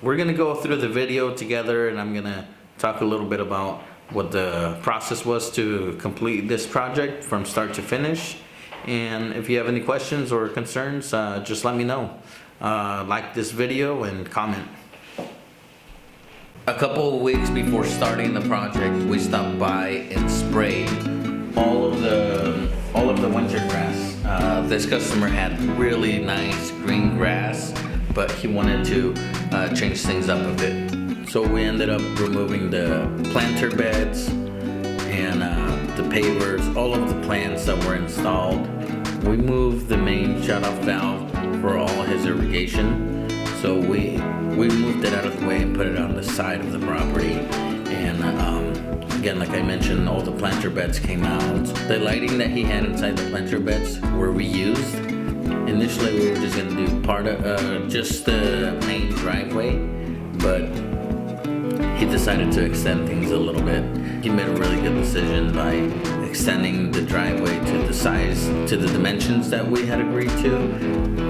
we're gonna go through the video together, and I'm gonna talk a little bit about what the process was to complete this project from start to finish. And if you have any questions or concerns, just let me know. Like this video and comment. A couple of weeks before starting the project, we stopped by and sprayed all of the winter grass. This customer had really nice green grass, but he wanted to change things up a bit. So we ended up removing the planter beds and the pavers, all of the plants that were installed. We moved the main shutoff valve for all his irrigation. So we moved it out of the way and put it on the side of the property. And again, like I mentioned, all the planter beds came out. The lighting that he had inside the planter beds were reused. Initially, we were just gonna do part of just the main driveway, but he decided to extend things a little bit. He made a really good decision by extending the driveway to the size, to the dimensions that we had agreed to,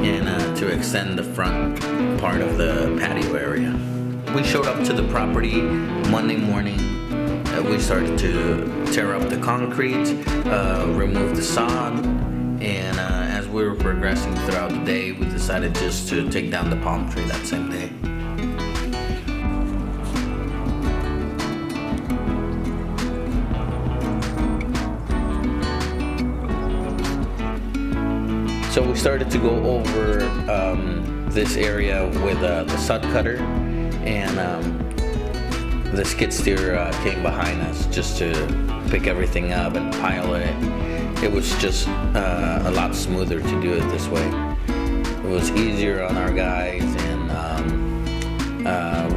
and to extend the front part of the patio area. We showed up to the property Monday morning. We started to tear up the concrete, remove the sod, and as we were progressing throughout the day, we decided just to take down the palm tree that same day. So we started to go over this area with the sod cutter, and the skid steer came behind us just to pick everything up and pile it. It was just a lot smoother to do it this way. It was easier on our guys, and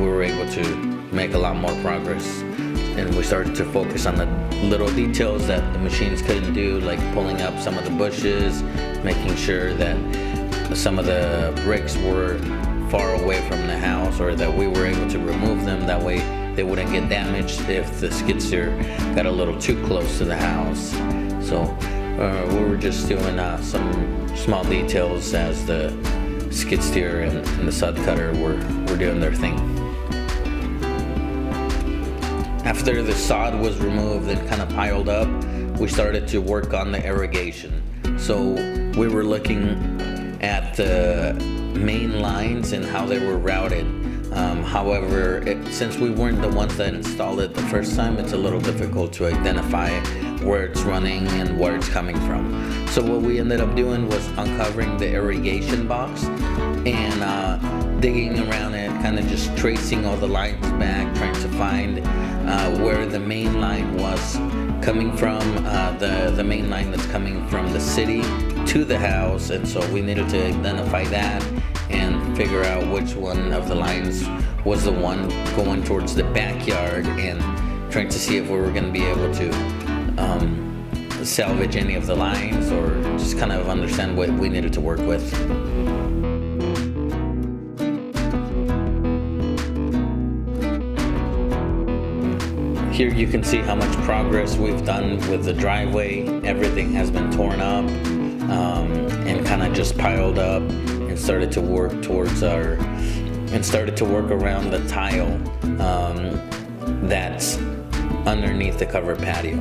we were able to make a lot more progress. And we started to focus on the little details that the machines couldn't do, like pulling up some of the bushes, making sure that some of the bricks were far away from the house, or that we were able to remove them. That way they wouldn't get damaged if the skid steer got a little too close to the house. So we were just doing some small details as the skid steer and the sod cutter were doing their thing. After the sod was removed and kind of piled up, we started to work on the irrigation. So we were looking at the main lines and how they were routed. However, since we weren't the ones that installed it the first time, it's a little difficult to identify where it's running and where it's coming from. So what we ended up doing was uncovering the irrigation box and digging around it, kind of just tracing all the lines back, trying to find where the main line was coming from, the main line that's coming from the city to the house. And so we needed to identify that and figure out which one of the lines was the one going towards the backyard, and trying to see if we were going to be able to salvage any of the lines, or just kind of understand what we needed to work with. Here you can see how much progress we've done with the driveway. Everything has been torn up and kind of just piled up, and started to work around the tile that's underneath the covered patio.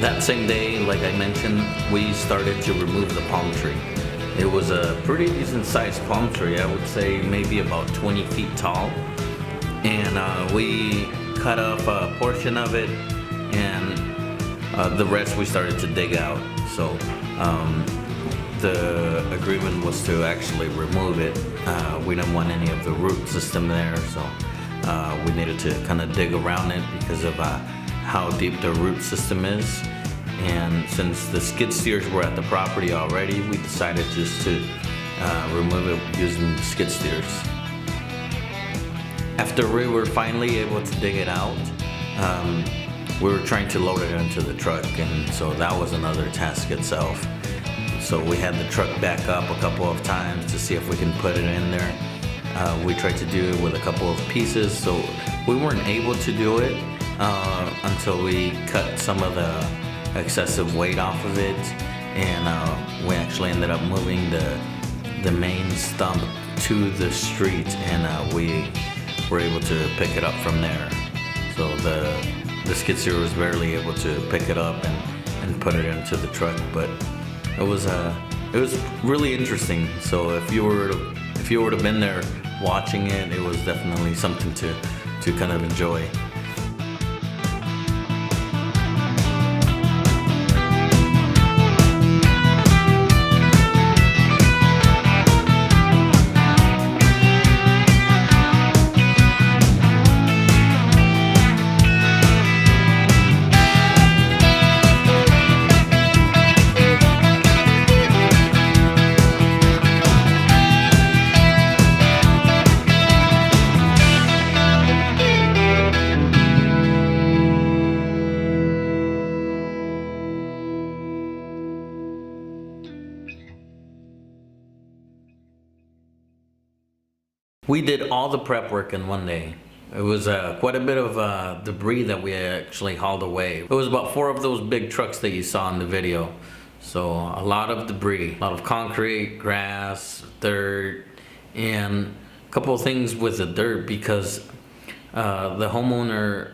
That same day, like I mentioned, we started to remove the palm tree. It was a pretty decent sized palm tree. I would say maybe about 20 feet tall. And we cut off a portion of it, and the rest we started to dig out. So the agreement was to actually remove it. We didn't want any of the root system there, so we needed to kind of dig around it because of how deep the root system is. And since the skid steers were at the property already, we decided just to remove it using skid steers. After we were finally able to dig it out, we were trying to load it into the truck, and so that was another task itself. So we had the truck back up a couple of times to see if we can put it in there. We tried to do it with a couple of pieces, so we weren't able to do it until we cut some of the excessive weight off of it, and we actually ended up moving the main stump to the street, and we were able to pick it up from there. So the skid steer was barely able to pick it up and put it into the truck, but it was really interesting. So if you were to been there watching it, it was definitely something to kind of enjoy. We did all the prep work in one day. It was quite a bit of debris that we actually hauled away. It was about 4 of those big trucks that you saw in the video. So a lot of debris, a lot of concrete, grass, dirt, and a couple of things with the dirt because the homeowner,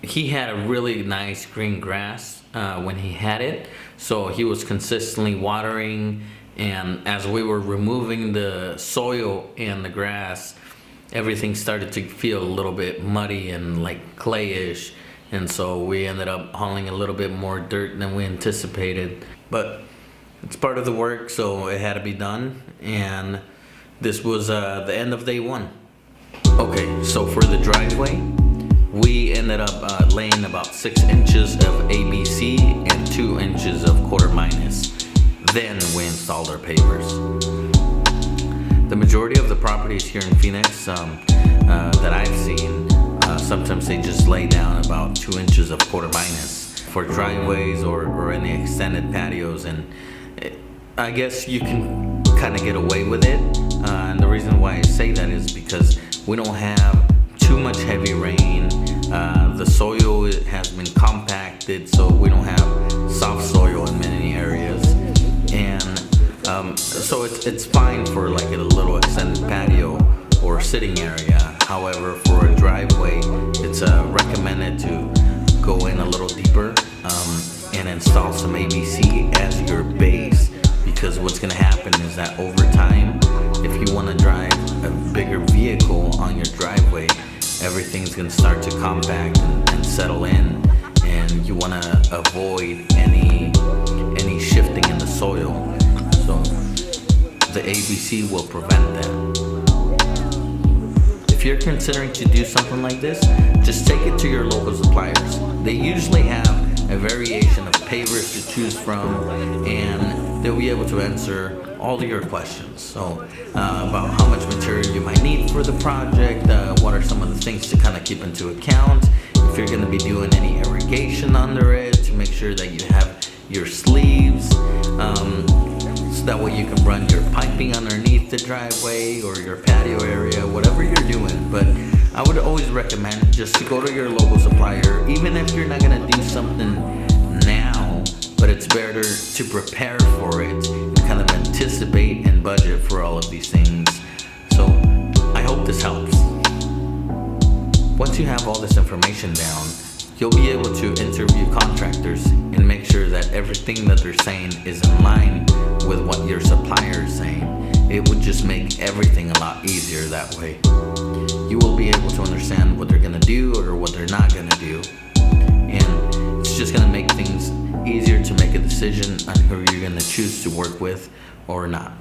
he had a really nice green grass when he had it. So he was consistently watering, and as we were removing the soil and the grass, everything started to feel a little bit muddy and like clayish, and so we ended up hauling a little bit more dirt than we anticipated. But it's part of the work, so it had to be done, and this was the end of day 1. Okay, so for the driveway, we ended up laying about 6 inches of ABC and 2 inches of quarter minus. Then we installed our pavers. The majority of the properties here in Phoenix that I've seen, sometimes they just lay down about 2 inches of quarter minus for driveways or any extended patios, and I guess you can kind of get away with it. And the reason why I say that is because we don't have too much heavy rain. The soil has been compacted, so we don't have soft soil in many areas. And so it's fine for like a little extended patio or sitting area. However, for a driveway, it's recommended to go in a little deeper and install some ABC as your base, because what's going to happen is that over time, if you want to drive a bigger vehicle on your driveway, everything's going to start to compact and settle in, and you want to avoid any shifting in the soil. So the ABC will prevent that. If you're considering to do something like this, just take it to your local suppliers. They usually have a variation of pavers to choose from, and they'll be able to answer all of your questions. So about how much material you might need for the project, what are some of the things to kind of keep into account, if you're going to be doing any irrigation under it, to make sure that you have your sleeves, so that way you can run your piping underneath the driveway or your patio area, whatever you're doing. But I would always recommend just to go to your local supplier, even if you're not going to do something now, but it's better to prepare for it and kind of anticipate and budget for all of these things. So I hope this helps. Once you have all this information down, you'll be able to interview contractors and make sure that everything that they're saying is in line with what your supplier is saying. It would just make everything a lot easier that way. You will be able to understand what they're going to do or what they're not going to do. And it's just going to make things easier to make a decision on who you're going to choose to work with or not.